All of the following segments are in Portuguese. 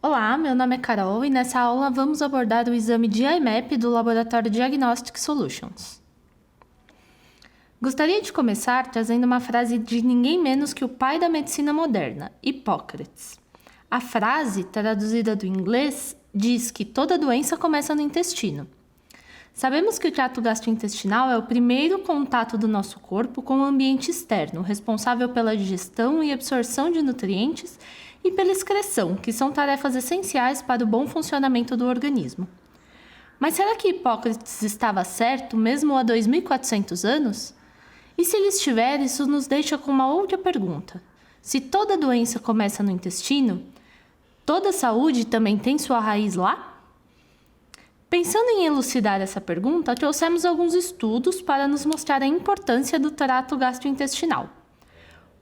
Olá, meu nome é Carol e nessa aula vamos abordar o exame de IMAP do Laboratório Diagnostic Solutions. Gostaria de começar trazendo uma frase de ninguém menos que o pai da medicina moderna, Hipócrates. A frase, traduzida do inglês, diz que toda doença começa no intestino. Sabemos que o trato gastrointestinal é o primeiro contato do nosso corpo com o ambiente externo, responsável pela digestão e absorção de nutrientes e pela excreção, que são tarefas essenciais para o bom funcionamento do organismo. Mas será que Hipócrates estava certo mesmo há 2.400 anos? E se ele estiver, isso nos deixa com uma outra pergunta. Se toda doença começa no intestino, toda saúde também tem sua raiz lá? Pensando em elucidar essa pergunta, trouxemos alguns estudos para nos mostrar a importância do trato gastrointestinal.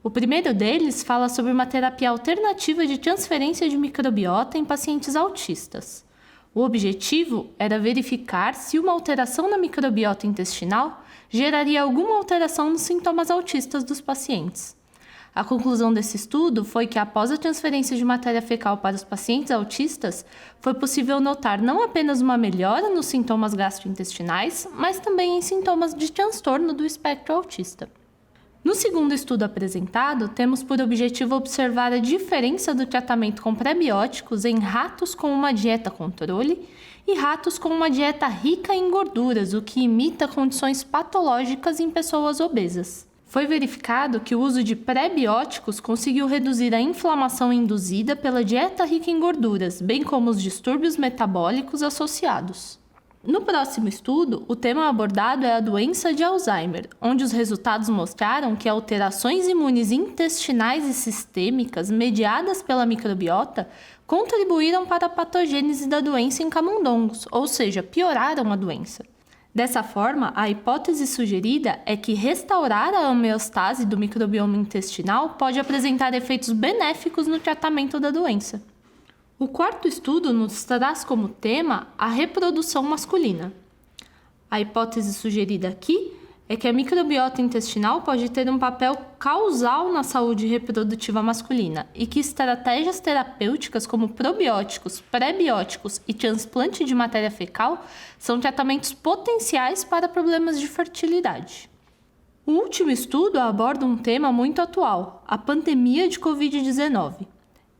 O primeiro deles fala sobre uma terapia alternativa de transferência de microbiota em pacientes autistas. O objetivo era verificar se uma alteração na microbiota intestinal geraria alguma alteração nos sintomas autistas dos pacientes. A conclusão desse estudo foi que, após a transferência de matéria fecal para os pacientes autistas, foi possível notar não apenas uma melhora nos sintomas gastrointestinais, mas também em sintomas de transtorno do espectro autista. No segundo estudo apresentado, temos por objetivo observar a diferença do tratamento com prebióticos em ratos com uma dieta controle e ratos com uma dieta rica em gorduras, o que imita condições patológicas em pessoas obesas. Foi verificado que o uso de prebióticos conseguiu reduzir a inflamação induzida pela dieta rica em gorduras, bem como os distúrbios metabólicos associados. No próximo estudo, o tema abordado é a doença de Alzheimer, onde os resultados mostraram que alterações imunes intestinais e sistêmicas mediadas pela microbiota contribuíram para a patogênese da doença em camundongos, ou seja, pioraram a doença. Dessa forma, a hipótese sugerida é que restaurar a homeostase do microbioma intestinal pode apresentar efeitos benéficos no tratamento da doença. O quarto estudo nos traz como tema a reprodução masculina. A hipótese sugerida aqui é que a microbiota intestinal pode ter um papel causal na saúde reprodutiva masculina e que estratégias terapêuticas como probióticos, prebióticos e transplante de matéria fecal são tratamentos potenciais para problemas de fertilidade. O último estudo aborda um tema muito atual, a pandemia de Covid-19.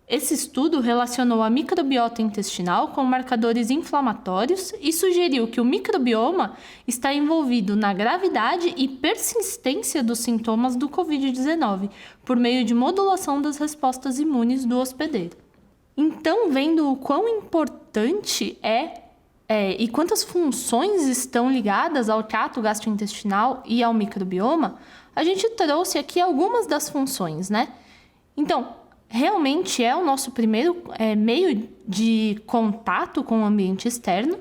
Esse estudo relacionou a microbiota intestinal com marcadores inflamatórios e sugeriu que o microbioma está envolvido na gravidade e persistência dos sintomas do Covid-19, por meio de modulação das respostas imunes do hospedeiro. Então, vendo o quão importante e quantas funções estão ligadas ao trato gastrointestinal e ao microbioma, a gente trouxe aqui algumas das funções, né? Então, realmente é o nosso primeiro meio de contato com o ambiente externo.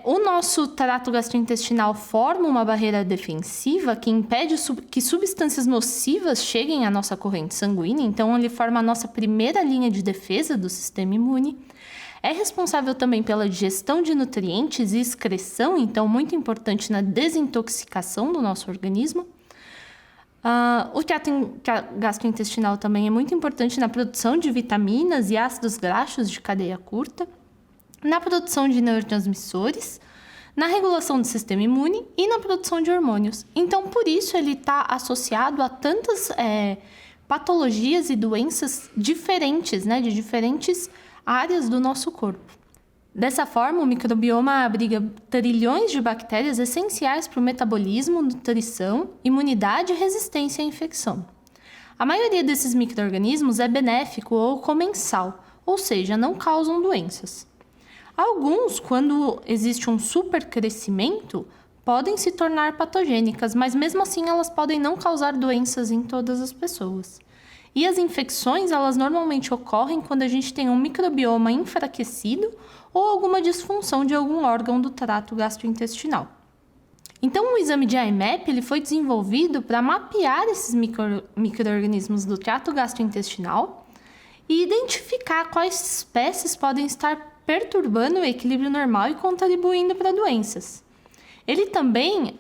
O nosso trato gastrointestinal forma uma barreira defensiva que impede que substâncias nocivas cheguem à nossa corrente sanguínea, então ele forma a nossa primeira linha de defesa do sistema imune. É responsável também pela digestão de nutrientes e excreção, então muito importante na desintoxicação do nosso organismo. O trato gastrointestinal também é muito importante na produção de vitaminas e ácidos graxos de cadeia curta, na produção de neurotransmissores, na regulação do sistema imune e na produção de hormônios. Então, por isso, ele está associado a tantas patologias e doenças diferentes, né, de diferentes áreas do nosso corpo. Dessa forma, o microbioma abriga trilhões de bactérias essenciais para o metabolismo, nutrição, imunidade e resistência à infecção. A maioria desses micro-organismos é benéfico ou comensal, ou seja, não causam doenças. Alguns, quando existe um supercrescimento, podem se tornar patogênicas, mas mesmo assim elas podem não causar doenças em todas as pessoas. E as infecções, elas normalmente ocorrem quando a gente tem um microbioma enfraquecido ou alguma disfunção de algum órgão do trato gastrointestinal. Então, o exame de IMAP ele foi desenvolvido para mapear esses micro-organismos do trato gastrointestinal e identificar quais espécies podem estar perturbando o equilíbrio normal e contribuindo para doenças. Ele também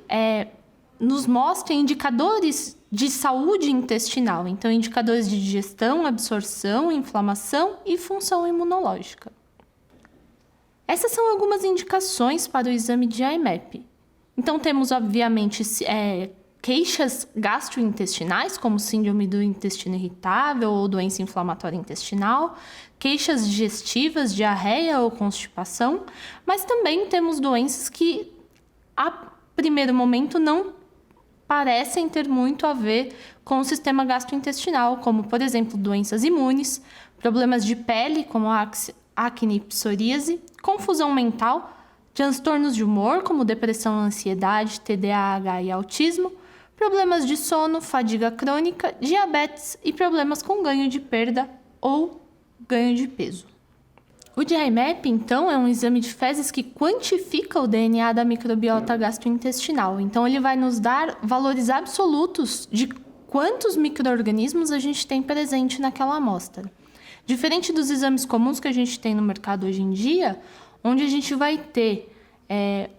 nos mostra indicadores de saúde intestinal, então indicadores de digestão, absorção, inflamação e função imunológica. Essas são algumas indicações para o exame de IMAP. Então temos, obviamente, queixas gastrointestinais, como síndrome do intestino irritável ou doença inflamatória intestinal, queixas digestivas, diarreia ou constipação, mas também temos doenças que, a primeiro momento, não parecem ter muito a ver com o sistema gastrointestinal, como, por exemplo, doenças imunes, problemas de pele, como a acne e psoríase, confusão mental, transtornos de humor, como depressão, ansiedade, TDAH e autismo, problemas de sono, fadiga crônica, diabetes e problemas com ganho de perda ou ganho de peso. O GI-MAP, então, é um exame de fezes que quantifica o DNA da microbiota gastrointestinal. Então, ele vai nos dar valores absolutos de quantos micro-organismos a gente tem presente naquela amostra. Diferente dos exames comuns que a gente tem no mercado hoje em dia, onde a gente vai ter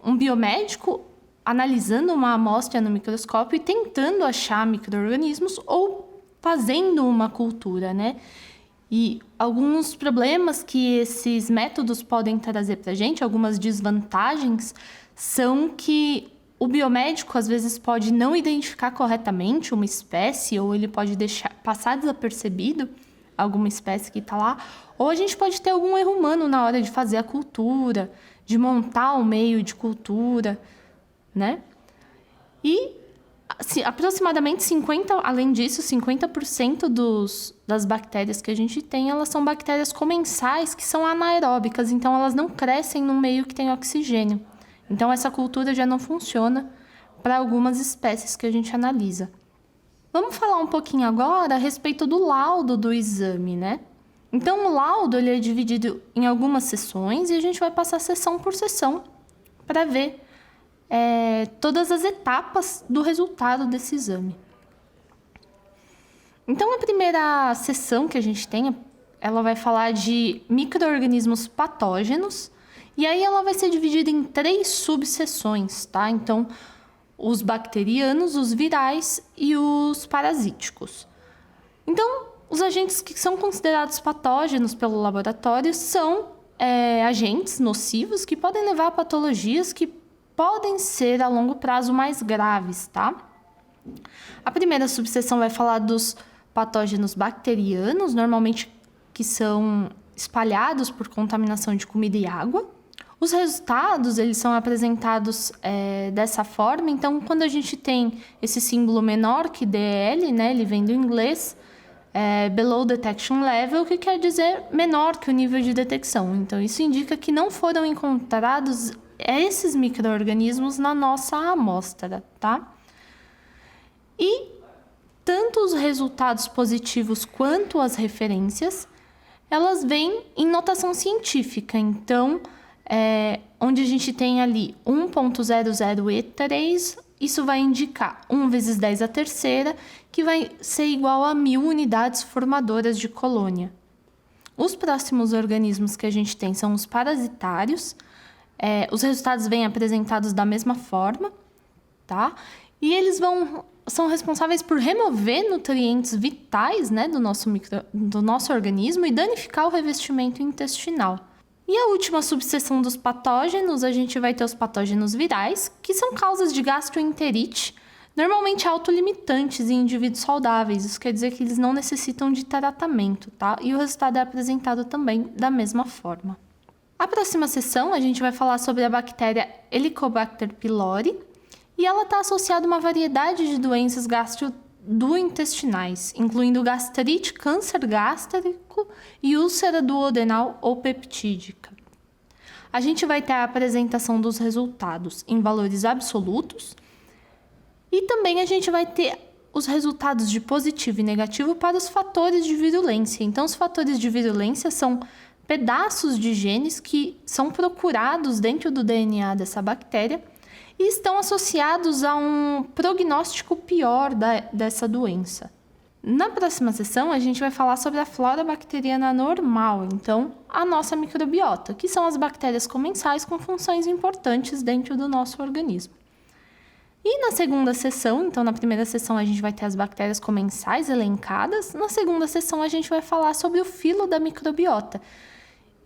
um biomédico analisando uma amostra no microscópio e tentando achar micro-organismos ou fazendo uma cultura, né? E alguns problemas que esses métodos podem trazer para a gente, algumas desvantagens, são que o biomédico às vezes pode não identificar corretamente uma espécie, ou ele pode passar desapercebido alguma espécie que está lá, ou a gente pode ter algum erro humano na hora de fazer a cultura, de montar o meio de cultura, né? E aproximadamente 50% das bactérias que a gente tem, elas são bactérias comensais, que são anaeróbicas, então elas não crescem num meio que tem oxigênio. Então essa cultura já não funciona para algumas espécies que a gente analisa. Vamos falar um pouquinho agora a respeito do laudo do exame, né? Então o laudo ele é dividido em algumas sessões e a gente vai passar sessão por sessão para ver todas as etapas do resultado desse exame. Então, a primeira sessão que a gente tem, ela vai falar de micro-organismos patógenos, e aí ela vai ser dividida em 3 subseções, tá? Então, os bacterianos, os virais e os parasíticos. Então, os agentes que são considerados patógenos pelo laboratório são agentes nocivos que podem levar a patologias que podem ser a longo prazo mais graves, tá? A primeira subseção vai falar dos patógenos bacterianos, normalmente que são espalhados por contaminação de comida e água. Os resultados, eles são apresentados dessa forma. Então, quando a gente tem esse símbolo menor que DL, né, ele vem do inglês, Below Detection Level, que quer dizer menor que o nível de detecção. Então, isso indica que não foram encontrados esses micro-organismos na nossa amostra, tá? E tanto os resultados positivos quanto as referências, elas vêm em notação científica. Então, onde a gente tem ali 1.00E3, isso vai indicar 1 vezes 10 à terceira, que vai ser igual a 1000 unidades formadoras de colônia. Os próximos organismos que a gente tem são os parasitários. Os resultados vêm apresentados da mesma forma, tá? E eles são responsáveis por remover nutrientes vitais, né, do nosso organismo e danificar o revestimento intestinal. E a última subseção dos patógenos, a gente vai ter os patógenos virais, que são causas de gastroenterite, normalmente autolimitantes em indivíduos saudáveis. Isso quer dizer que eles não necessitam de tratamento, tá? E o resultado é apresentado também da mesma forma. A próxima sessão, a gente vai falar sobre a bactéria Helicobacter pylori, e ela está associada a uma variedade de doenças gastrointestinais, incluindo gastrite, câncer gástrico e úlcera duodenal ou peptídica. A gente vai ter a apresentação dos resultados em valores absolutos e também a gente vai ter os resultados de positivo e negativo para os fatores de virulência. Então, os fatores de virulência são pedaços de genes que são procurados dentro do DNA dessa bactéria e estão associados a um prognóstico pior dessa doença. Na próxima sessão, a gente vai falar sobre a flora bacteriana normal, então a nossa microbiota, que são as bactérias comensais com funções importantes dentro do nosso organismo. E na segunda sessão, então na primeira sessão a gente vai ter as bactérias comensais elencadas, na segunda sessão a gente vai falar sobre o filo da microbiota.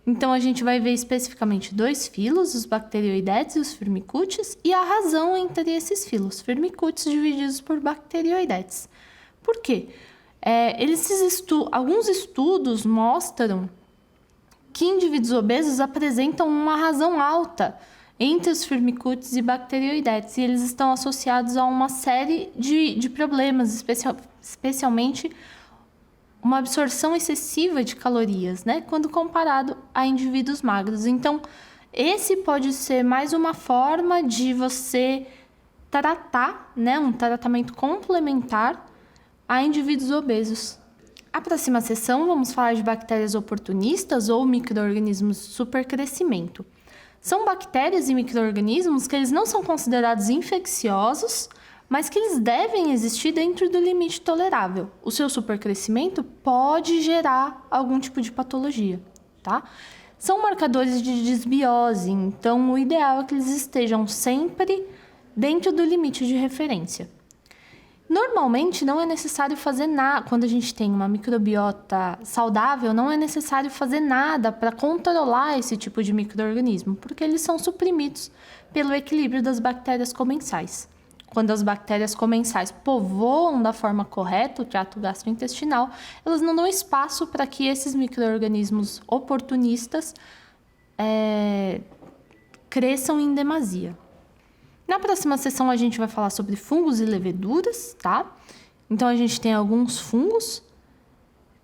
Então a gente vai ver especificamente 2 filos, os bacteroidetes e os firmicutes, e a razão entre esses filos, firmicutes divididos por bacteroidetes. Por quê? Alguns estudos mostram que indivíduos obesos apresentam uma razão alta entre os firmicutes e bacteroidetes, e eles estão associados a uma série de problemas, especialmente uma absorção excessiva de calorias, né, quando comparado a indivíduos magros. Então, esse pode ser mais uma forma de você tratar, né, um tratamento complementar a indivíduos obesos. A próxima sessão vamos falar de bactérias oportunistas ou micro-organismos de supercrescimento. São bactérias e micro-organismos que eles não são considerados infecciosos, mas que eles devem existir dentro do limite tolerável. O seu supercrescimento pode gerar algum tipo de patologia, tá? São marcadores de desbiose, então o ideal é que eles estejam sempre dentro do limite de referência. Normalmente não é necessário fazer nada, quando a gente tem uma microbiota saudável, não é necessário fazer nada para controlar esse tipo de micro-organismo, porque eles são suprimidos pelo equilíbrio das bactérias comensais. Quando as bactérias comensais povoam da forma correta o trato gastrointestinal, elas não dão espaço para que esses micro-organismos oportunistas cresçam em demasia. Na próxima sessão a gente vai falar sobre fungos e leveduras, tá? Então a gente tem alguns fungos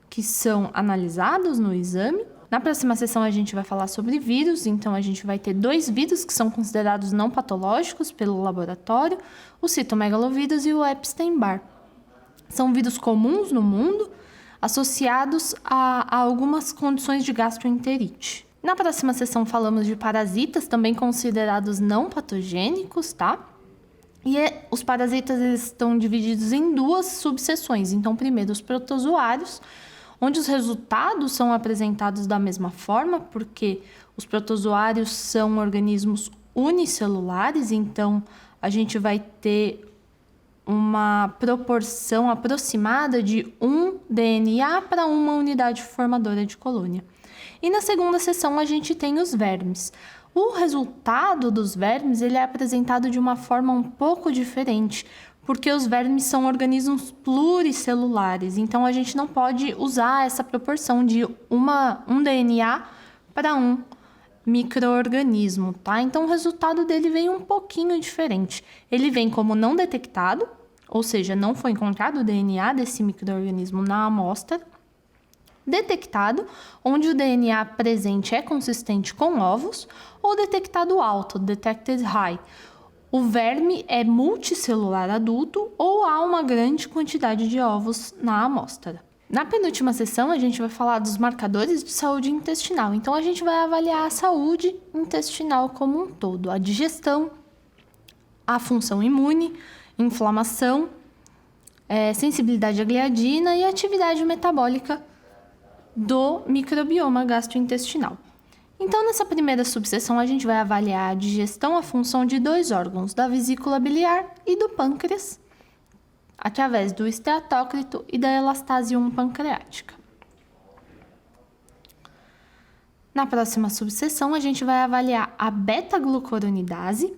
que são analisados no exame. Na próxima sessão a gente vai falar sobre vírus, então a gente vai ter 2 vírus que são considerados não patológicos pelo laboratório, o citomegalovírus e o Epstein-Barr. São vírus comuns no mundo, associados a algumas condições de gastroenterite. Na próxima sessão falamos de parasitas, também considerados não patogênicos, tá? E os parasitas eles estão divididos em 2 subseções. Então, primeiro, os protozoários, onde os resultados são apresentados da mesma forma, porque os protozoários são organismos unicelulares, então a gente vai ter uma proporção aproximada de 1 DNA para uma unidade formadora de colônia. E na segunda sessão a gente tem os vermes. O resultado dos vermes ele é apresentado de uma forma um pouco diferente, porque os vermes são organismos pluricelulares, então a gente não pode usar essa proporção de um DNA para um micro-organismo, tá? Então o resultado dele vem um pouquinho diferente. Ele vem como não detectado, ou seja, não foi encontrado o DNA desse micro-organismo na amostra. Detectado, onde o DNA presente é consistente com ovos, ou detectado alto, detected high. O verme é multicelular adulto ou há uma grande quantidade de ovos na amostra. Na penúltima sessão, a gente vai falar dos marcadores de saúde intestinal. Então, a gente vai avaliar a saúde intestinal como um todo, a digestão, a função imune, inflamação, sensibilidade à gliadina e atividade metabólica do microbioma gastrointestinal. Então, nessa primeira subseção, a gente vai avaliar a digestão, a função de 2 órgãos, da vesícula biliar e do pâncreas, através do esteatócrito e da elastase 1 pancreática. Na próxima subseção, a gente vai avaliar a beta-glucuronidase,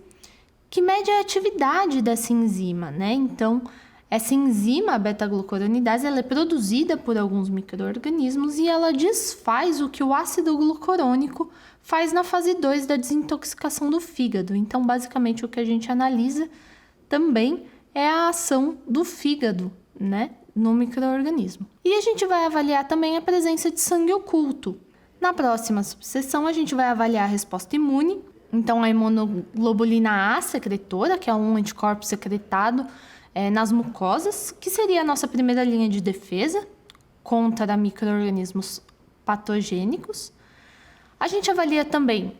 que mede a atividade dessa enzima, né? Então, essa enzima, a beta-glucuronidase, ela é produzida por alguns micro-organismos e ela desfaz o que o ácido glucurônico faz na fase 2 da desintoxicação do fígado. Então, basicamente, o que a gente analisa também é a ação do fígado, né, no micro-organismo. E a gente vai avaliar também a presença de sangue oculto. Na próxima subseção, a gente vai avaliar a resposta imune. Então, a imunoglobulina A secretora, que é um anticorpo secretado nas mucosas, que seria a nossa primeira linha de defesa contra micro-organismos patogênicos. A gente avalia também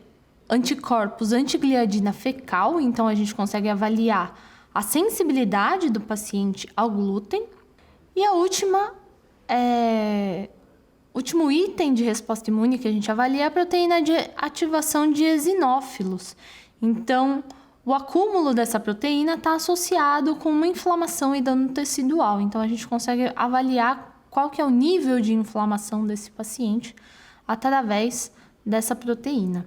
anticorpos antigliadina fecal, então a gente consegue avaliar a sensibilidade do paciente ao glúten. E a último item de resposta imune que a gente avalia é a proteína de ativação de eosinófilos. Então, o acúmulo dessa proteína está associado com uma inflamação e dano tecidual. Então, a gente consegue avaliar qual que é o nível de inflamação desse paciente através dessa proteína.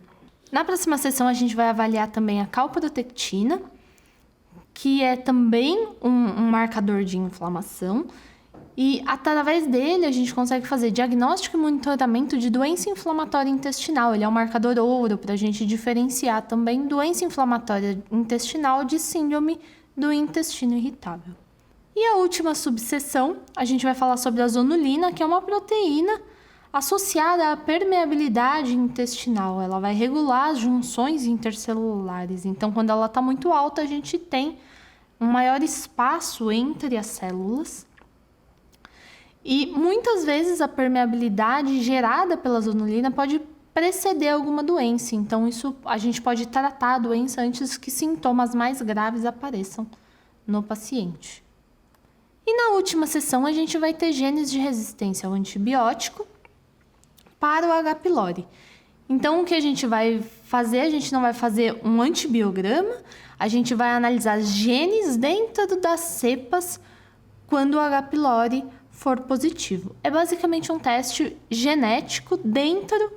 Na próxima sessão, a gente vai avaliar também a calprotectina, que é também um marcador de inflamação. E, através dele, a gente consegue fazer diagnóstico e monitoramento de doença inflamatória intestinal. Ele é um marcador ouro para a gente diferenciar também doença inflamatória intestinal de síndrome do intestino irritável. E a última subseção, a gente vai falar sobre a zonulina, que é uma proteína associada à permeabilidade intestinal. Ela vai regular as junções intercelulares. Então, quando ela está muito alta, a gente tem um maior espaço entre as células. E muitas vezes a permeabilidade gerada pela zonulina pode preceder alguma doença. Então, a gente pode tratar a doença antes que sintomas mais graves apareçam no paciente. E na última sessão, a gente vai ter genes de resistência ao antibiótico para o H. pylori. Então, o que a gente vai fazer? A gente não vai fazer um antibiograma, a gente vai analisar genes dentro das cepas quando o H. pylori for positivo. É basicamente um teste genético dentro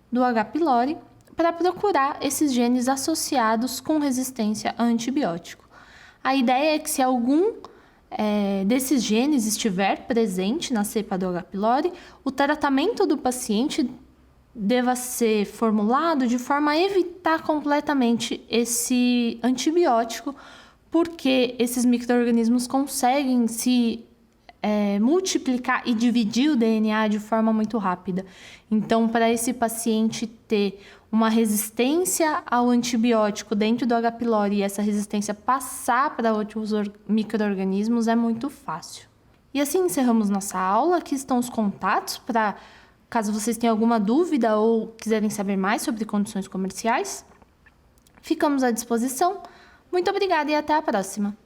do H. pylori para procurar esses genes associados com resistência a antibiótico. A ideia é que se algum desses genes estiver presente na cepa do H. pylori, o tratamento do paciente deva ser formulado de forma a evitar completamente esse antibiótico, porque esses micro-organismos conseguem se multiplicar e dividir o DNA de forma muito rápida. Então, para esse paciente ter uma resistência ao antibiótico dentro do H. pylori e essa resistência passar para outros micro-organismos é muito fácil. E assim encerramos nossa aula. Aqui estão os contatos para caso vocês tenham alguma dúvida ou quiserem saber mais sobre condições comerciais. Ficamos à disposição. Muito obrigada e até a próxima!